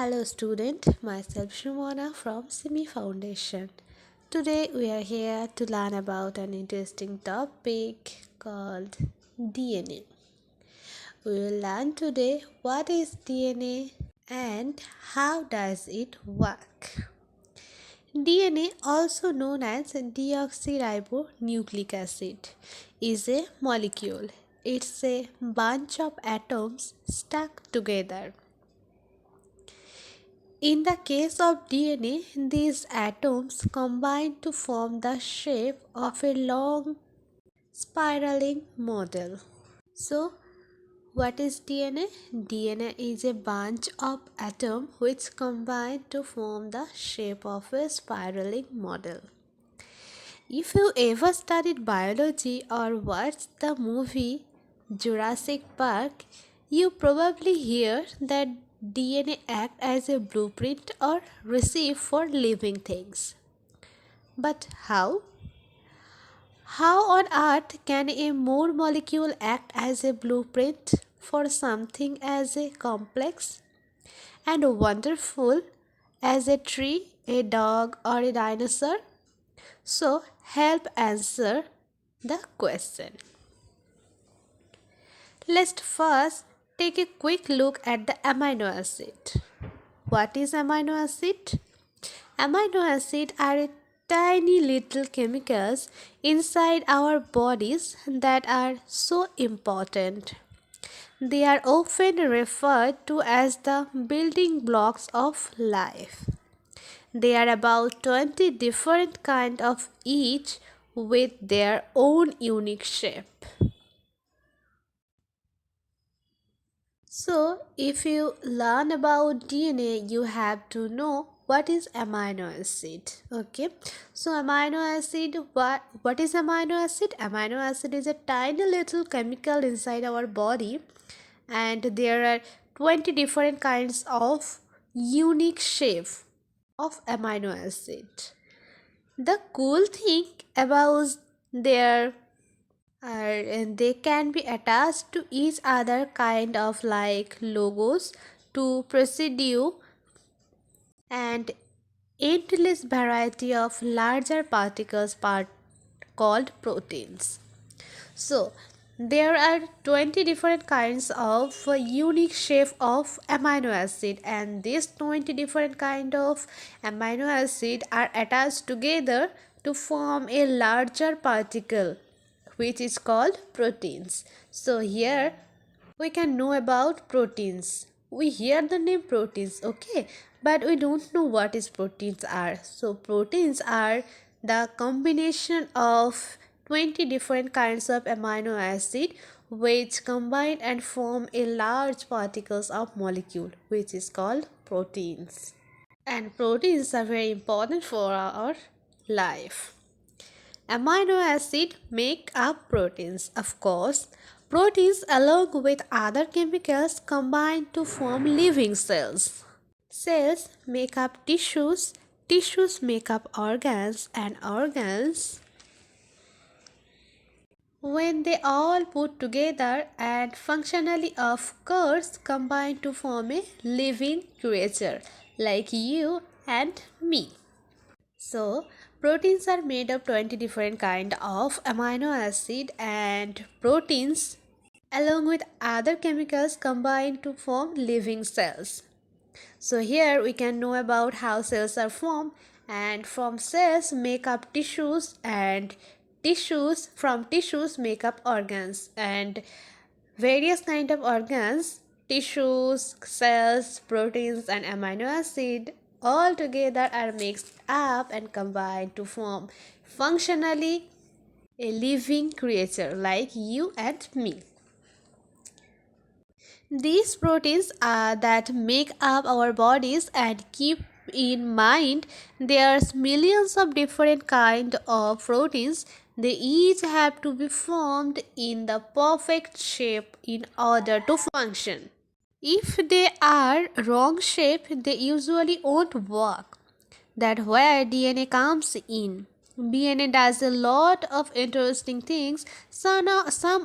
Hello student, myself Shumana from Simi Foundation. Today we are here to learn about an interesting topic called DNA. We will learn today what is DNA and how does it work. DNA, also known as deoxyribonucleic acid, is a molecule. It's a bunch of atoms stuck together. In the case of DNA, these atoms combine to form the shape of a long spiraling model. So, what is DNA? DNA is a bunch of atoms which combine to form the shape of a spiraling model. If you ever studied biology or watched the movie Jurassic Park, you probably hear that DNA act as a blueprint or recipe for living things. But how? How on earth can a more molecule act as a blueprint for something as a complex and wonderful as a tree, a dog, or a dinosaur? So, help answer the question. Let's first take a quick look at the amino acid. What is amino acid? Amino acids are tiny little chemicals inside our bodies that are so important. They are often referred to as the building blocks of life. There are about 20 different kinds of each with their own unique shape. So, if you learn about DNA, you have to know what is amino acid. Okay, so what is amino acid? Amino acid is a tiny little chemical inside our body, and there are 20 different kinds of unique shape of amino acid. The cool thing about their and they can be attached to each other kind of like logos to residue and endless variety of larger particles called proteins. So there are 20 different kinds of unique shape of amino acid, and these 20 different kind of amino acid are attached together to form a larger particle which is called proteins. So here we can know about proteins. We hear the name proteins, okay, but we don't know what is proteins are. So proteins are the combination of 20 different kinds of amino acid which combine and form a large particles of molecule which is called proteins. And proteins are very important for our life. Amino acid make up proteins. Of course, proteins along with other chemicals combine to form living cells. Cells make up tissues, tissues make up organs, and organs, when they all put together and functionally of course combine to form a living creature like you and me. So, proteins are made of 20 different kind of amino acid, and proteins along with other chemicals combine to form living cells. So here we can know about how cells are formed, and from cells make up tissues, and tissues make up organs, and various kind of organs, tissues, cells, proteins and amino acid all together are mixed up and combined to form functionally a living creature like you and me. These proteins are that make up our bodies, and keep in mind there's millions of different kind of proteins. They each have to be formed in the perfect shape in order to function. If they are wrong shape, they usually won't work. That's where DNA comes in. DNA does a lot of interesting things, some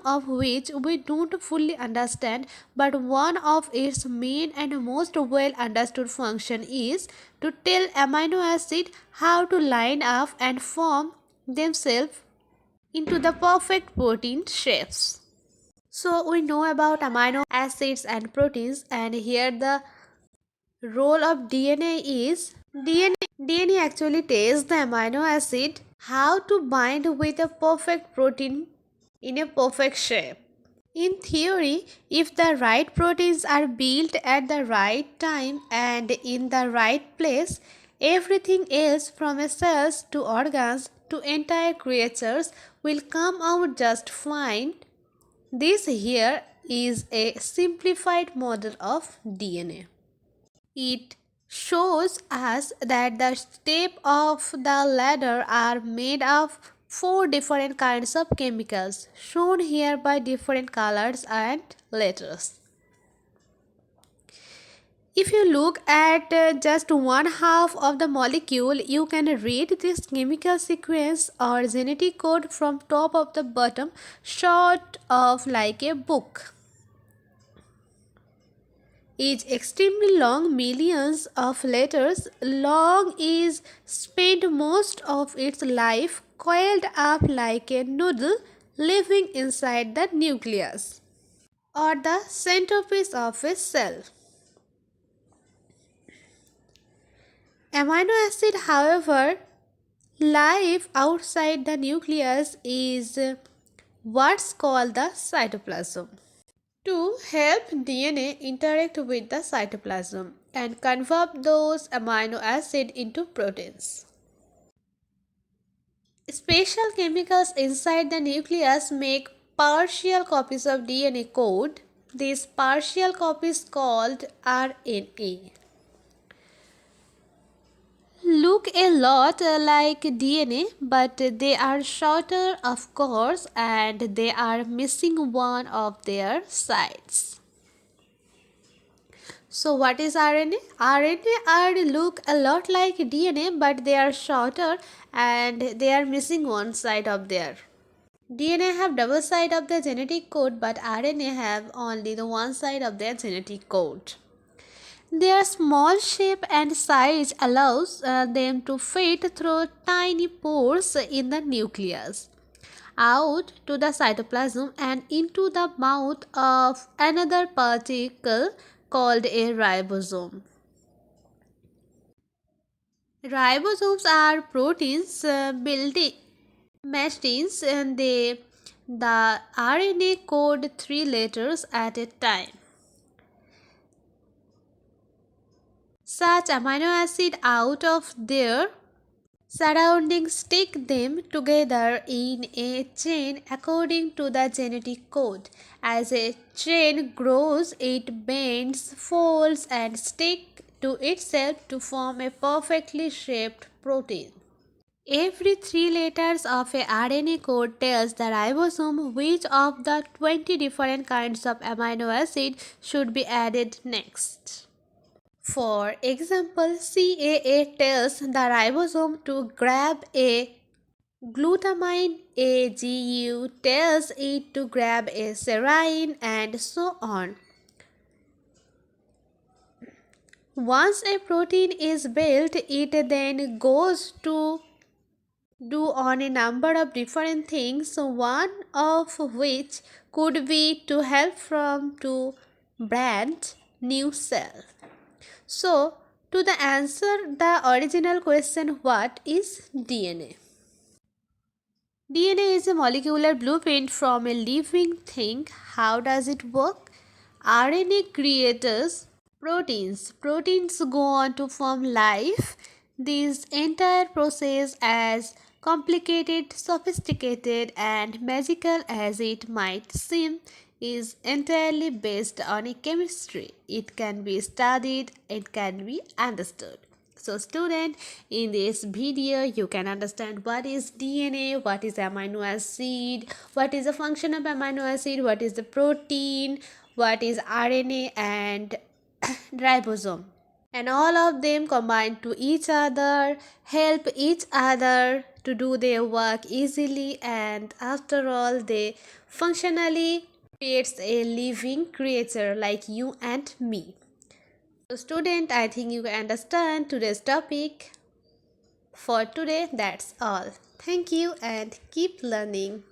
of which we don't fully understand, but one of its main and most well understood function is to tell amino acid how to line up and form themselves into the perfect protein shapes. So we know about amino acids and proteins, and here the role of DNA is DNA actually tells the amino acid how to bind with a perfect protein in a perfect shape. In theory, if the right proteins are built at the right time and in the right place, everything else from cells to organs to entire creatures will come out just fine. This here is a simplified model of DNA. It shows us that the steps of the ladder are made of four different kinds of chemicals, shown here by different colors and letters. If you look at just one half of the molecule, you can read this chemical sequence or genetic code from top of the bottom, sort of like a book. Is extremely long, millions of letters long, is spent most of its life coiled up like a noodle living inside the nucleus or the centerpiece of a cell. Amino acid, however, life outside the nucleus is what's called the cytoplasm. To help DNA interact with the cytoplasm and convert those amino acids into proteins. Special chemicals inside the nucleus make partial copies of DNA code. These partial copies called RNA look a lot like DNA, but they are shorter, of course, and they are missing one of their sides. So what is RNA? RNA are look a lot like DNA, but they are shorter and they are missing one side of their. DNA have double side of the genetic code, but RNA have only the one side of their genetic code. Their small shape and size allows them to fit through tiny pores in the nucleus, out to the cytoplasm and into the mouth of another particle called a ribosome. Ribosomes are proteins building machines, and the RNA code three letters at a time. Such amino acid out of their surroundings stick them together in a chain according to the genetic code. As a chain grows, it bends, folds, and sticks to itself to form a perfectly shaped protein. Every three letters of a RNA code tells the ribosome which of the 20 different kinds of amino acid should be added next. For example, CAA tells the ribosome to grab a glutamine, AGU tells it to grab a serine, and so on. Once a protein is built, it then goes to do on a number of different things, one of which could be to help from to branch new cell. So, to the answer the original question, what is DNA? DNA is a molecular blueprint from a living thing. How does it work? RNA creates proteins. Proteins go on to form life. This entire process, as complicated, sophisticated, and magical as it might seem, is entirely based on a chemistry. It can be studied, it can be understood. So student, in this video you can understand what is DNA, what is amino acid, what is the function of amino acid, what is the protein, what is RNA and ribosome, and all of them combine to each other, help each other to do their work easily, and after all, they functionally creates a living creature like you and me. So, student, I think you understand today's topic. For today, that's all. Thank you and keep learning.